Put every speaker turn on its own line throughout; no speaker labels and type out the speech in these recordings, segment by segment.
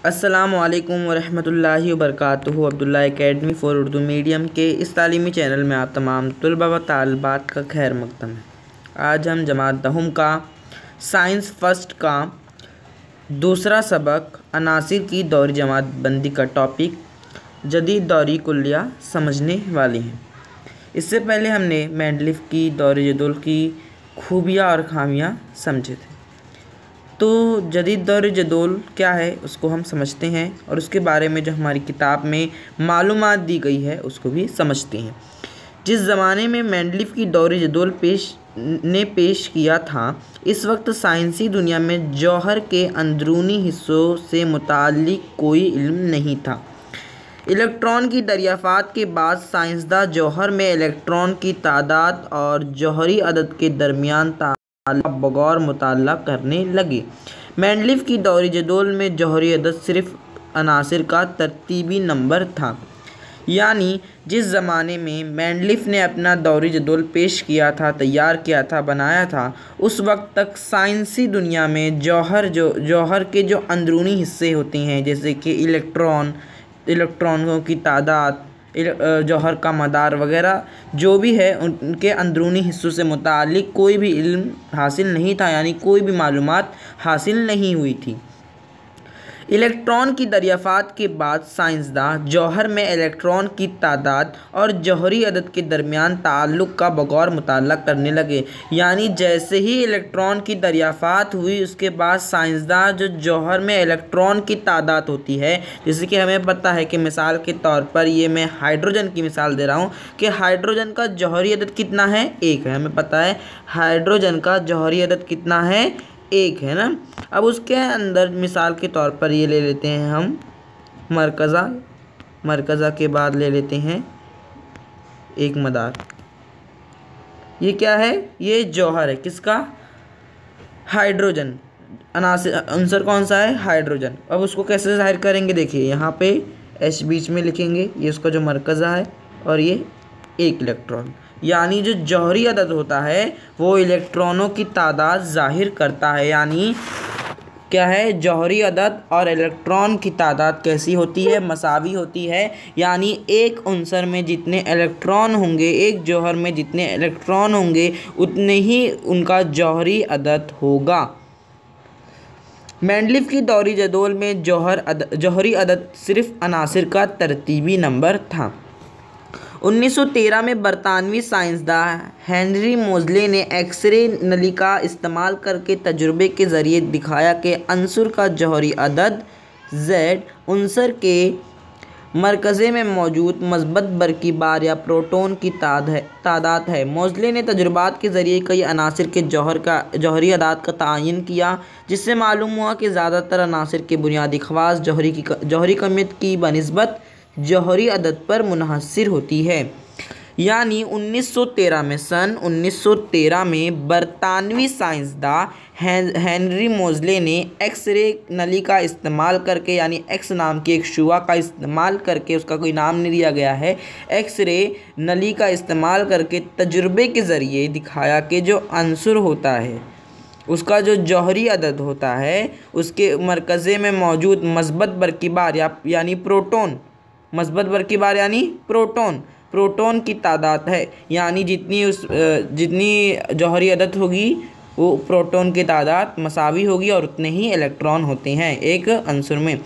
अस्सलामुअलैकुम वरहमतुल्लाहि वबरकातुहू। Abdullah academy for Urdu medium के इस तालीमी चैनल में आप तमाम तलबा व तालिबात का खैर मक़दम है। आज हम जमात दहम का साइंस फर्स्ट का दूसरा सबक अनासिर की दौरी जमात बंदी का टॉपिक जदीद दौरी कुल्लिया समझने वाले हैं। इससे पहले हमने मेंडलीफ की दौरी जदोल की खूबियाँ और खामियाँ समझे थे। तो जदीद दौर जदोल क्या है उसको हम समझते हैं और उसके बारे में जो हमारी किताब में मालूमात दी गई है उसको भी समझते हैं। जिस ज़माने में मेंडलीफ की दौर जदोल पेश किया था, इस वक्त साइंसी दुनिया में जौहर के अंदरूनी हिस्सों से मुताल्लिक कोई इल्म नहीं था। इलेक्ट्रॉन की दरियाफ़त के बाद साइंसदान जौहर में इलेक्ट्रॉन की तादाद और जौहरी अदद के दरमियान बगौर मुताला करने लगे। मेंडलीफ की दौरी जदोल में जौहरी अदद सिर्फ अनासिर का तरतीबी नंबर था। यानी जिस ज़माने में मेंडलीफ ने अपना दौरी जदोल पेश किया था, तैयार किया था, बनाया था, उस वक्त तक साइंसी दुनिया में जौहर के जो अंदरूनी हिस्से होते हैं, जैसे कि इलेक्ट्रॉनों की तादाद, जौहर का मदार वगैरह जो भी है, उनके अंदरूनी हिस्सों से मुताल्लिक कोई भी इल्म हासिल नहीं था, यानी कोई भी मालूमात हासिल नहीं हुई थी। इलेक्ट्रॉन की दरियाफ़त के बाद साइंसदान जौहर में इलेक्ट्रॉन की तादाद और जौहरी अदद के दरमियान ताल्लुक़ का बगौर मुताला करने लगे। यानी जैसे ही इलेक्ट्रॉन की दरियाफ़त हुई, उसके बाद साइंसदान जो जौहर में इलेक्ट्रॉन की तादाद होती है, जैसे कि हमें पता है कि मिसाल के तौर पर ये मैं हाइड्रोजन की मिसाल दे रहा हूँ कि हाइड्रोजन का जौहरी अदद कितना है, 1 है। हमें पता है हाइड्रोजन का जौहरी अदद कितना है, 1 है ना। अब उसके अंदर मिसाल के तौर पर ये ले लेते हैं हम मरकज़ा के बाद ले लेते हैं एक मदार। ये क्या है? ये जौहर है, किसका? हाइड्रोजन। आंसर कौन सा है? हाइड्रोजन। अब उसको कैसे ज़ाहिर करेंगे? देखिए यहाँ पे H बीच में लिखेंगे, ये उसका जो मरकज़ा है और ये 1 इलेक्ट्रॉन। यानी जो जौहरी अदद होता है वो इलेक्ट्रॉनों की तादाद ज़ाहिर करता है। यानी क्या है? जौहरी अदद और इलेक्ट्रॉन की तादाद कैसी होती है? मसावी होती है। यानी एक अंसर में जितने इलेक्ट्रॉन होंगे, एक जौहर में जितने इलेक्ट्रॉन होंगे, उतने ही उनका जौहरी अदद होगा। मेंडलीफ की दौरी जदोल में जौहरी अदद सिर्फ अनासिर का तरतीबी नंबर था। 1913 में बरतानवी साइंसदान हेनरी मोज़ले ने एक्सरे नली का इस्तेमाल करके तजुर्बे के ज़रिए दिखाया कि अंसुर का जौहरी अदद Z अंसर के मरकज़े में मौजूद मस्बत बरकी बार या प्रोटॉन की तादाद है। मोज़ले ने तजुर्बात के ज़रिए कई अनासिर के जौहरी अदाद का तयन किया, जिससे मालूम हुआ कि ज़्यादातर अनासिर के बुनियादी ख़वास जौहरी कमियत की बनिस्बत जौहरी अदद पर मुनहसर होती है। यानी 1913 में बरतानवी साइंसदान हेनरी मोज़ले ने एक्सरे नली का इस्तेमाल करके, यानी एक्स नाम की एक शुआ का इस्तेमाल करके, उसका कोई नाम नहीं दिया गया है, एक्सरे नली का इस्तेमाल करके तजुर्बे के ज़रिए दिखाया कि जो अंसुर होता है उसका जो जौहरी अदद होता है, उसके मरकज़े में मौजूद मस्बत बरकीबार यानी प्रोटॉन, मस्बत बरकीबार यानी प्रोटॉन की तादाद है। यानी जितनी जौहरी अदद होगी वो प्रोटॉन की तादाद मसावी होगी और उतने ही इलेक्ट्रॉन होते हैं एक अंसुर में।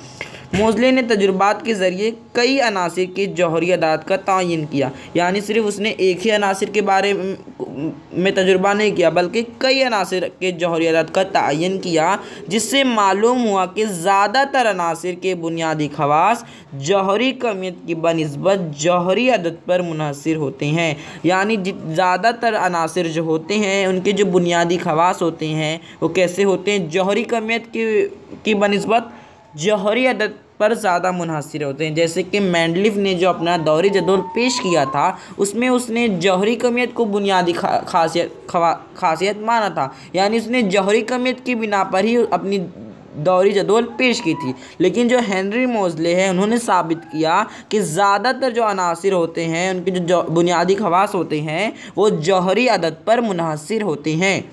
मोज़ले ने तजुर्बात के ज़रिए कई अनासिर के जौहरी अदाद का तयन किया। यानी सिर्फ उसने एक ही अनासिर के बारे में तजुर्बा नहीं किया, बल्कि कई अनासिर के जौहरी अदाद का तयन किया, जिससे मालूम हुआ कि ज़्यादातर अनासिर के बुनियादी ख़वास जौहरी कमियत की बनिस्बत जौहरी अदद पर मुनहसर होते हैं। यानी ज़्यादातर अनासिर जो होते हैं उनके जो बुनियादी ख़वास होते हैं वो कैसे होते हैं? जौहरी कमियत की बनिस्बत जौहरी अदद पर ज़्यादा मुनहसर होते हैं। जैसे कि मेंडलीफ ने जो अपना दौरी जदोल पेश किया था, उसमें उसने जौहरी कमियत को बुनियादी खासियत माना था। यानी उसने जौहरी कमियत की बिना पर ही अपनी दौरी जदोल पेश की थी। लेकिन जो हेनरी मोज़ले है, उन्होंने साबित किया कि ज़्यादातर जो अनासिर होते हैं, उनके जो बुनियादी खवास होते हैं, वो जौहरी अदद पर मुनहसर होते हैं।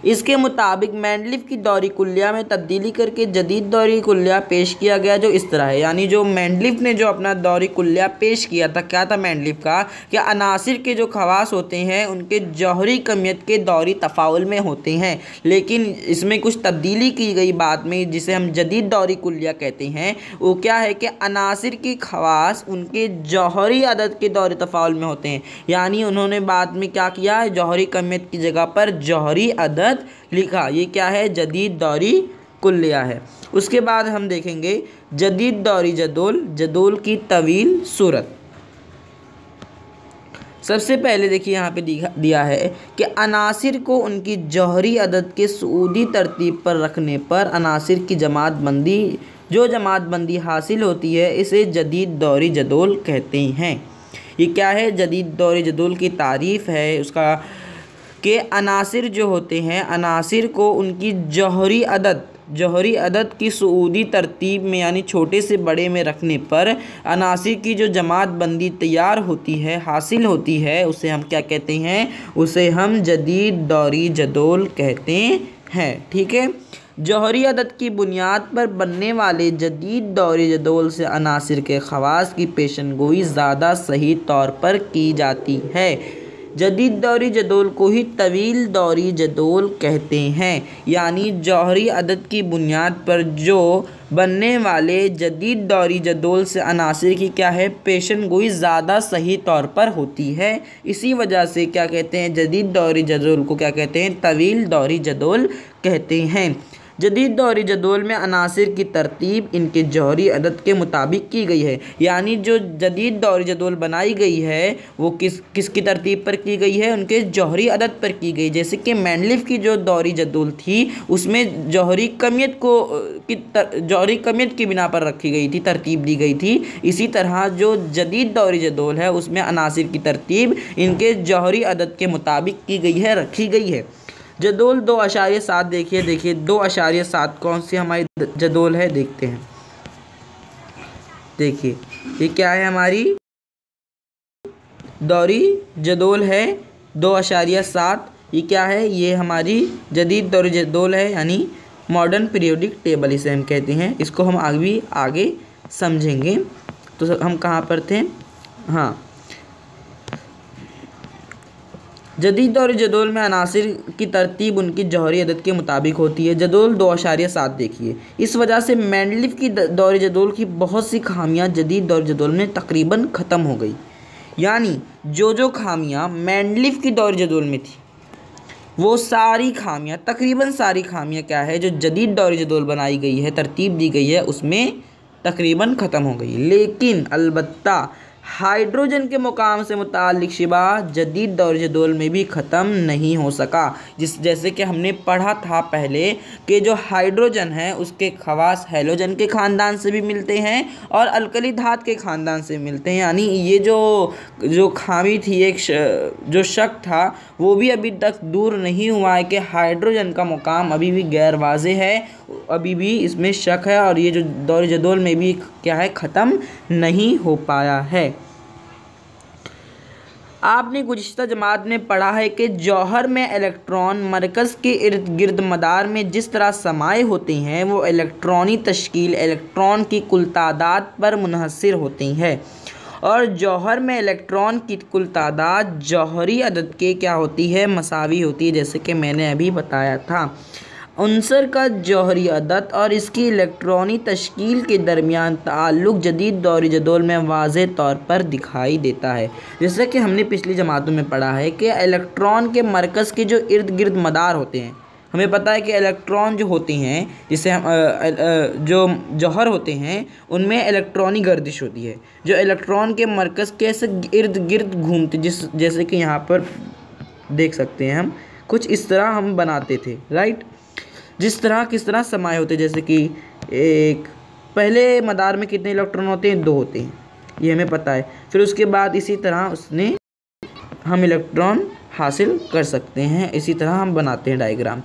इसके मुताबिक मेंडलीव की दौरी कुल्लिया में तब्दीली करके जदीद दौरी कुल्लिया पेश किया गया, जो इस तरह है। यानी जो मेंडलीव ने जो अपना दौरी कुल्लिया पेश किया था, क्या था मेंडलीव का, कि अनासिर के जो खवास होते हैं उनके जौहरी कमियत के दौरी तफाउल में होते हैं, लेकिन इसमें कुछ तब्दीली की गई बाद में, जिसे हम जदीद दौरी कुल्लिया कहते हैं। वो क्या है कि अनासिर के खवास उनके जौहरी अदद के दौरी तफाउल में होते हैं। यानी उन्होंने बाद में क्या किया, जौहरी कमियत की जगह पर जौहरी अदद लिखा। ये क्या है, जदीद दौरी कुल्लिया है। उसके बाद हम देखेंगे जदीद दौरी जदोल, जदोल की तवील सूरत। सबसे पहले देखिए यहाँ पे दिया है कि अनासिर को उनकी जौहरी अदद के सऊदी तरतीब पर रखने पर अनासिर की जमात बंदी, जो जमात बंदी हासिल होती है, इसे जदीद दौरी जदोल कहते हैं। ये क्या है, जदीद दौरी जदोल की तारीफ़ है उसका कि अनासिर जो होते हैं, अनासिर को उनकी जौहरी अदद की सऊदी तरतीब में यानी छोटे से बड़े में रखने पर अनासिर की जो जमात बंदी तैयार होती है, हासिल होती है, उसे हम क्या कहते हैं, उसे हम जदीद दौरी जदोल कहते हैं। ठीक है। जौहरी अदद की बुनियाद पर बनने वाले जदीद दौरी जदोल से अनासिर के खवास की पेशनगोई ज़्यादा सही तौर पर की जाती है। जदीद दौरी जदोल को ही तवील दौरी जदोल कहते हैं। यानी जौहरी अदद की बुनियाद पर जो बनने वाले जदीद दौरी जदोल से अनासिर की क्या है, पेशनगोई ज़्यादा सही तौर पर होती है। इसी वजह से क्या कहते हैं, जदीद दौरी जदोल को क्या कहते हैं, तवील दौरी जदोल कहते हैं। जदीद दौरी जदोल में अनासिर की तरतीब इनके जौहरी अदद के मुताबिक की गई है। यानी जो जदीद दौरी जदोल बनाई गई है वो किसकी तरतीब पर की गई है, उनके जौहरी अदद पर की गई। जैसे कि मेंडलीव की जो दौरी जदोल थी उसमें जौहरी कमियत की बिना पर रखी गई थी, तरतीब दी गई थी। इसी तरह जो जदीद दौरी जदोल है उसमें अनासिर की तरतीब इनके जौहरी अदद के मुताबिक की गई है, रखी गई है। जदोल 2.7 देखिए 2.7 कौन सी हमारी जदोल है, देखते हैं। देखिए ये क्या है, हमारी दौरी जदोल है 2.7। ये क्या है, ये हमारी जदीद दौरी जदोल है, यानी मॉडर्न पीरियोडिक टेबल इसे हम कहते हैं। इसको हम आगे समझेंगे। तो हम कहाँ पर थे, हाँ, जदीद दौरी जदोल में अनासिर की तरतीब उनकी जौहरी अदद के मुताबिक होती है। जदोल 2.7 देखिए। इस वजह से मेंडलीव की दौरी जदोल की बहुत सी खामियां जदीद दौरी जदोल में तकरीबन ख़त्म हो गई। यानी जो खामियां मेंडलीव की दौरी जदोल में थी वो सारी खामियां, तकरीबन सारी खामियां क्या है, जो जदीद दौरी जदोल बनाई गई है, तरतीब दी गई है, उसमें तकरीबन ख़त्म हो गई। लेकिन अलबत्ता हाइड्रोजन के मुकाम से मुताल्लिक शिबा जदीद दौर जदोल में भी ख़त्म नहीं हो सका। जैसे कि हमने पढ़ा था पहले कि जो हाइड्रोजन है उसके खवास हैलोजन के ख़ानदान से भी मिलते हैं और अल्कली धात के ख़ानदान से मिलते हैं। यानी ये जो खामी थी, एक जो शक था, वो भी अभी तक दूर नहीं हुआ है कि हाइड्रोजन का मुकाम अभी भी गैर वाज़े है, अभी भी इसमें शक है और ये जो दौर जदोल में भी क्या है, ख़त्म नहीं हो पाया है। आपने गुज़िश्ता जमात में पढ़ा है कि जौहर में इलेक्ट्रॉन मरकज़ के इर्द गिर्द मदार में जिस तरह समाये होते हैं वो इलेक्ट्रॉनी तश्कील इलेक्ट्रॉन की कुल तादाद पर मुनहसर होती है और जौहर में इलेक्ट्रॉन की कुल तादाद जौहरी अदद के क्या होती है, मसावी होती है। जैसे कि मैंने अभी बताया था, उनसर का जौहरी अदद और इसकी इलेक्ट्रॉनी तश्कील के दरमियान ताल्लुक़ जदीद दौरी जदोल में वाज़े तौर पर दिखाई देता है। जैसे कि हमने पिछली जमातों में पढ़ा है कि इलेक्ट्रॉन के मरकज़ के जो इर्द गिर्द मदार होते हैं, हमें पता है कि इलेक्ट्रॉन जो होते हैं, जिसे हम जो जौहर होते हैं उनमें इलेक्ट्रॉनी गर्दिश होती है, जो इलेक्ट्रॉन के मरकज़ के ऐसे इर्द गिर्द घूमते, जैसे कि यहाँ पर देख सकते हैं हम, कुछ इस तरह हम बनाते थे, राइट। किस तरह समाये होते, जैसे कि एक पहले मदार में कितने इलेक्ट्रॉन होते हैं, 2 होते हैं, ये हमें पता है। फिर उसके बाद इसी तरह हम इलेक्ट्रॉन हासिल कर सकते हैं, इसी तरह हम बनाते हैं डायग्राम।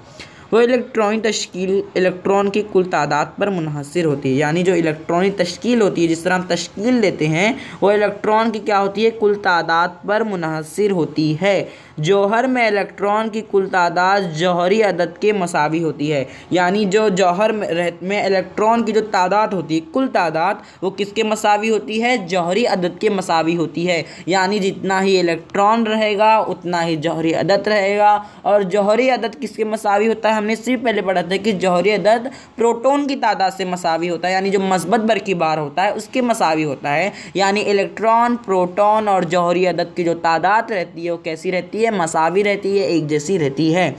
वो इलेक्ट्रॉनिक तश्कील इलेक्ट्रॉन की कुल तादाद पर मुनहसर होती है। यानी जो इलेक्ट्रॉनिक तश्कील होती है, जिस तरह हम तश्कील देते हैं, वो इलेक्ट्रॉन की क्या होती है, कुल तादाद पर मुनहसर होती है। जौहर में इलेक्ट्रॉन की कुल तादाद जौहरी अदद के मसावी होती है। यानी जो जौहर में इलेक्ट्रॉन की जो तादाद होती है, कुल तादाद, वो किसके मसावी होती है, जौहरी अदद के मसावी होती है। यानी जितना ही इलेक्ट्रॉन रहेगा उतना ही जौहरी अदद रहेगा। और जौहरी अदद किसके मसावी होता है, हमने सिर्फ पहले पढ़ा था कि जौहरी अदद प्रोटॉन की तादाद से मसावी होता है। यानी जो मस्बत बरक़ीबार होता है उसके मसावी होता है। यानी इलेक्ट्रॉन, प्रोटॉन और जौहरी अदद की जो तादाद रहती है वो कैसी रहती है, मसावी रहती है, एक जैसी रहती है।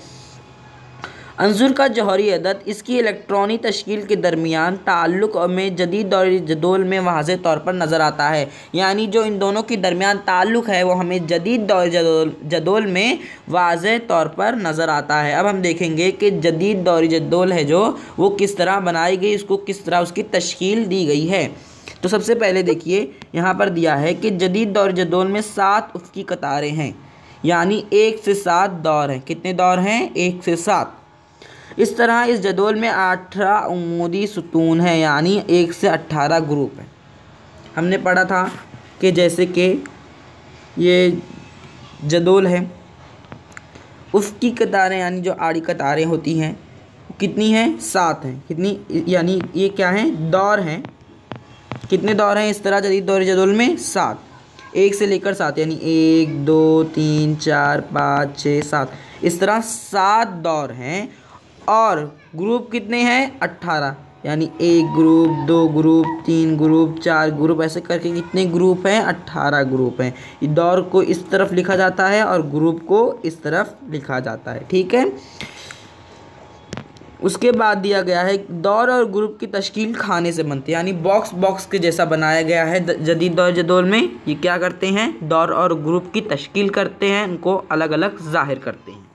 अंजुर का जौहरी अदद इसकी इलेक्ट्रॉनी तश्कील के दरमियान ताल्लुक़ में जदीद दौरी जदोल में वाज़ेह तौर पर नज़र आता है। यानी जो इन दोनों के दरमियान ताल्लुक़ है वो हमें जदीद दौरी जदोल में वाज़ेह तौर पर नज़र आता है। अब हम देखेंगे कि जदीद दौरी जदोल है जो वो किस तरह बनाई गई, उसको किस तरह उसकी तश्कील दी गई है। तो सबसे पहले देखिए यहाँ पर दिया है कि जदीद दौरी जदोल में 7 उफ़क़ी कतारें हैं। यानी 1 से 7 दौर हैं। कितने दौर हैं, 1 से 7। इस तरह इस जदोल में 18 उमूदी सुतून है। यानी 1 से 18 ग्रुप है। हमने पढ़ा था कि जैसे कि ये जदोल है, उफ़क़ी कतारें यानी जो आड़ी कतारें होती हैं कितनी हैं, 7 हैं। कितनी, यानी ये क्या हैं, दौर हैं। कितने दौर हैं इस तरह जदीद दौर जदोल में, 7, 1 से लेकर 7। यानी 1 2 3 4 5 6 7, इस तरह 7 दौर हैं। और ग्रुप कितने हैं, 18। यानी 1 ग्रुप, 2 ग्रुप, 3 ग्रुप, 4 ग्रुप, ऐसे करके कितने ग्रुप हैं, 18 ग्रुप हैं। दौर को इस तरफ लिखा जाता है और ग्रुप को इस तरफ लिखा जाता है। ठीक है। उसके बाद दिया गया है दौर और ग्रुप की तश्कील खाने से बनती है। यानी बॉक्स के जैसा बनाया गया है जदीद दौर जदोल में। ये क्या करते हैं, दौर और ग्रुप की तश्कील करते हैं, उनको अलग अलग ज़ाहिर करते हैं।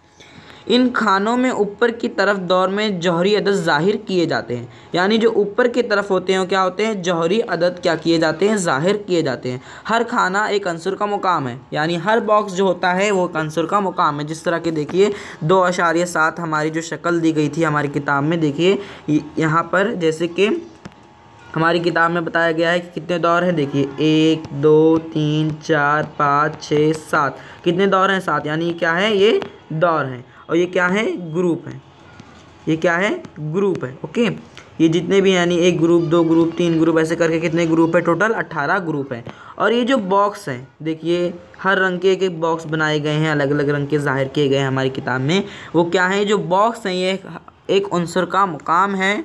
इन खानों में ऊपर की तरफ दौर में जौहरी अदद ज़ाहिर किए जाते हैं। यानी जो ऊपर की तरफ होते हैं वो क्या होते हैं, जौहरी अदद क्या किए जाते हैं, ज़ाहिर किए जाते हैं। हर खाना एक अंसुर का मुकाम है। यानी हर बॉक्स जो होता है वो एक अंसुर का मुकाम है। जिस तरह के देखिए 2.7 हमारी जो शक्ल दी गई थी हमारी किताब में, देखिए यहाँ पर जैसे कि हमारी किताब में बताया गया है कि कितने दौर हैं। देखिए 1 2 3 4 5 6 7, कितने दौर हैं, 7। यानी ये क्या है, ये दौर हैं। और ये क्या है, ग्रुप है। ये क्या है, ग्रुप है। ओके, ये जितने भी यानी 1 ग्रुप, 2 ग्रुप, 3 ग्रुप, ऐसे करके कितने ग्रुप है, टोटल 18 ग्रुप हैं। और ये जो बॉक्स हैं, देखिए हर रंग के एक बॉक्स बनाए गए हैं, अलग अलग रंग के ज़ाहिर किए गए हैं हमारी किताब में। वो क्या है, जो बॉक्स हैं ये एक उन्सर का मुकाम है।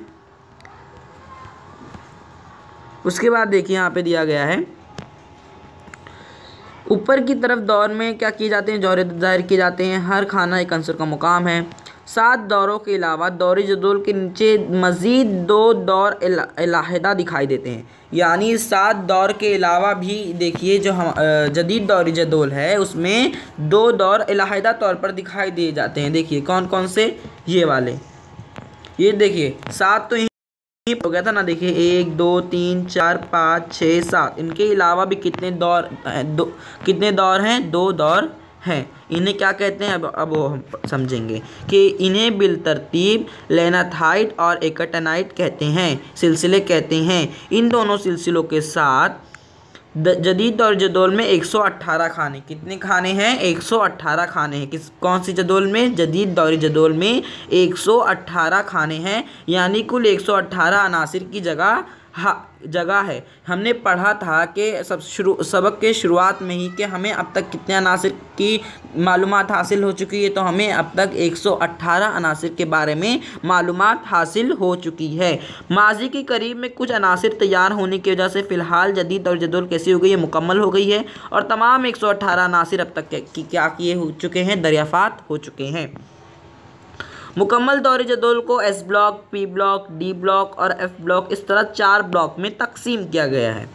उसके बाद देखिए यहाँ पे दिया गया है ऊपर की तरफ दौर में क्या किए जाते हैं, जौहरी अदद ज़ाहिर किए जाते हैं। हर खाना एक अंसर का मुकाम है। 7 दौरों के अलावा दौरी जदोल के नीचे मज़ीद 2 दौर अलहदा दिखाई देते हैं। यानी 7 दौर के अलावा भी देखिए जो हम जदीद दौरी जदोल है उसमें 2 दौर अलहदा तौर पर दिखाई दिए जाते हैं। देखिए कौन कौन से, ये वाले, ये देखिए 7 तो हो गया था ना। देखिए 1 2 3 4 5 6 7, इनके अलावा भी कितने दौर कितने दौर हैं, 2 दौर हैं। इन्हें क्या कहते हैं, अब वो हम समझेंगे कि इन्हें बिलतरतीब लेनाथाइट और एकटानाइट कहते हैं, सिलसिले कहते हैं। इन दोनों सिलसिलों के साथ जदीद दौर जदोल में 118 खाने, कितने खाने हैं, 118 खाने हैं। कौन सी जदोल में, जदीद दौरी जदोल में 118 खाने हैं। यानी कुल 118 अनासिर की जगह है। हमने पढ़ा था कि सबक के शुरुआत में ही कि हमें अब तक कितने अनासिर की मालूमात हासिल हो चुकी है। तो हमें अब तक 118 अनासिर के बारे में मालूमात हासिल हो चुकी है। माजी के करीब में कुछ अनासिर तैयार होने की वजह से फ़िलहाल जदीद दौर जदोल कैसी हो गई है, मुकम्मल हो गई है। और तमाम 118 अनासिर अब तक क्या किए हो चुके हैं, दरियाफ़ात हो चुके हैं। मुकम्मल दौरी जदोल को S block, P block, D block और एफ ब्लॉक, इस तरह 4 ब्लॉक में तकसीम किया गया है।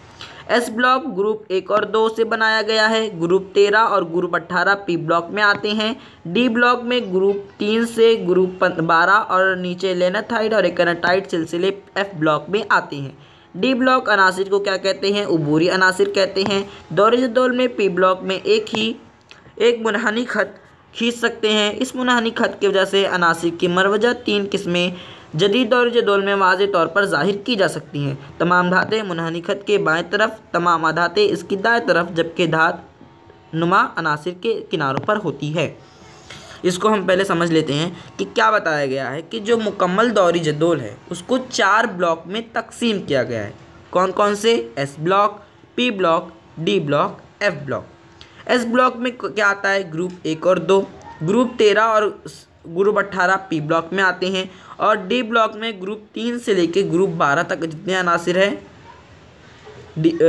एस ब्लॉक ग्रुप 1 और 2 से बनाया गया है। ग्रुप 13 और ग्रुप 18 पी ब्लॉक में आते हैं। डी ब्लॉक में ग्रुप 3 से ग्रुप 12 और नीचे लेनाथाइट और एकनाटाइट सिलसिले एफ ब्लॉक में आते हैं। डी ब्लॉक अनासिर को क्या कहते हैं, उबूरी अनासिर कहते हैं। दौरी जदोल में पी ब्लॉक में एक मुनहनी खत खींच सकते हैं। इस मुनहनी खत की वजह से अनासिर की मरवजा 3 किस्में जदीद दौर जदोल में वाज़ेह तौर पर ज़ाहिर की जा सकती हैं। तमाम धातें मुनहनी खत के बाएं तरफ, तमाम धातें इसकी दाएं तरफ, जबकि धात नुमा अनासिर के किनारों पर होती है। इसको हम पहले समझ लेते हैं कि क्या बताया गया है कि जो मुकम्मल दौरी जदोल है उसको 4 ब्लॉक में तकसीम किया गया है। कौन कौन से? S block, P block, D block, F block. S block में क्या आता है? ग्रुप 1 और 2, ग्रुप 13 और ग्रुप 18 पी ब्लॉक में आते हैं, और डी ब्लॉक में ग्रुप 3 से लेकर ग्रुप 12 तक जितने अनासिर हैं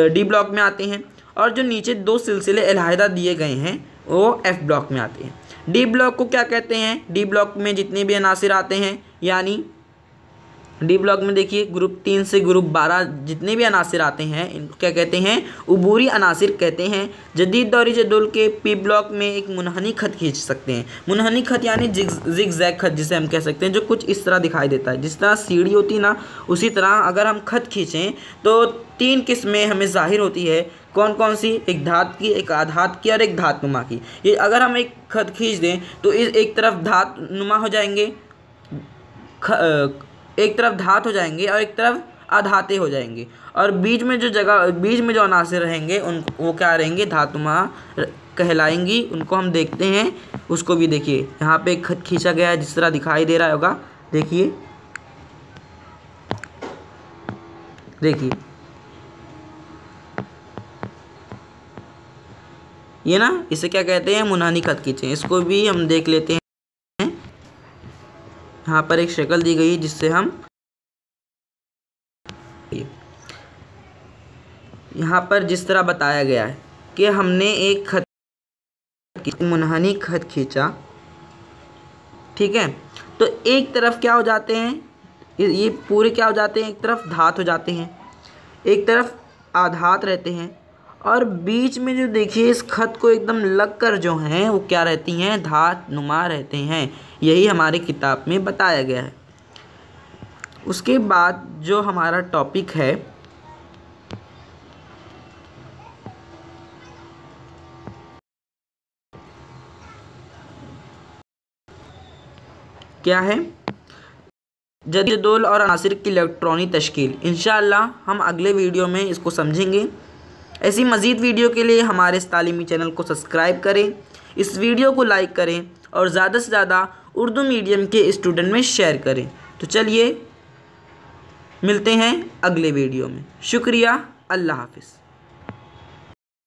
डी ब्लॉक में आते हैं, और जो नीचे 2 सिलसिले अलहदा दिए गए हैं वो एफ ब्लॉक में आते हैं। डी ब्लॉक को क्या कहते हैं? डी ब्लॉक में जितने भी अनासिर आते हैं, यानी डी ब्लॉक में देखिए ग्रुप 3 से ग्रुप 12 जितने भी अनासिर आते हैं इनको क्या कहते हैं? उबूरी अनासिर कहते हैं। जदीद दौरी जदोल के पी ब्लॉक में एक मुनहनी खत खींच सकते हैं। मुनहनी खत यानी जिग जैग खत जिसे हम कह सकते हैं, जो कुछ इस तरह दिखाई देता है। जिस तरह सीढ़ी होती है ना, उसी तरह अगर हम खत खींचें तो 3 किस्में हमें ज़ाहिर होती है। कौन कौन सी? एक धात की, एक आधात की और एक धातनुमा की। ये अगर हम एक खत खींच दें तो इस एक तरफ धात नुमा हो जाएंगे, एक तरफ धात हो जाएंगे और एक तरफ आधाते हो जाएंगे, और बीच में जो अनासिर रहेंगे उन वो क्या रहेंगे? धातुमा कहलाएंगी। उनको हम देखते हैं, उसको भी देखिए। यहाँ पे एक खत खींचा गया है जिस तरह दिखाई दे रहा होगा, देखिए ये ना, इसे क्या कहते हैं? मुनहनी खत खींचे। इसको भी हम देख लेते हैं। यहाँ पर एक शक्ल दी गई है जिससे हम यहाँ पर जिस तरह बताया गया है कि हमने एक मुनहनी खत खींचा, ठीक है, तो एक तरफ क्या हो जाते हैं? ये पूरे क्या हो जाते हैं? एक तरफ धात हो जाते हैं, एक तरफ आधात रहते हैं, और बीच में जो देखिए इस खत को एकदम लग कर जो हैं वो क्या रहती हैं? धात नुमा रहते हैं। यही हमारी किताब में बताया गया है। उसके बाद जो हमारा टॉपिक है क्या है? जदीद जदोल और अनासिर की इलेक्ट्रॉनी तश्कील। इंशाअल्लाह हम अगले वीडियो में इसको समझेंगे। ऐसी मज़ीद वीडियो के लिए हमारे इस तालीमी चैनल को सब्सक्राइब करें, इस वीडियो को लाइक करें और ज़्यादा से ज़्यादा उर्दू मीडियम के स्टूडेंट में शेयर करें। तो चलिए मिलते हैं अगले वीडियो में। शुक्रिया, अल्लाह हाफ़िज़।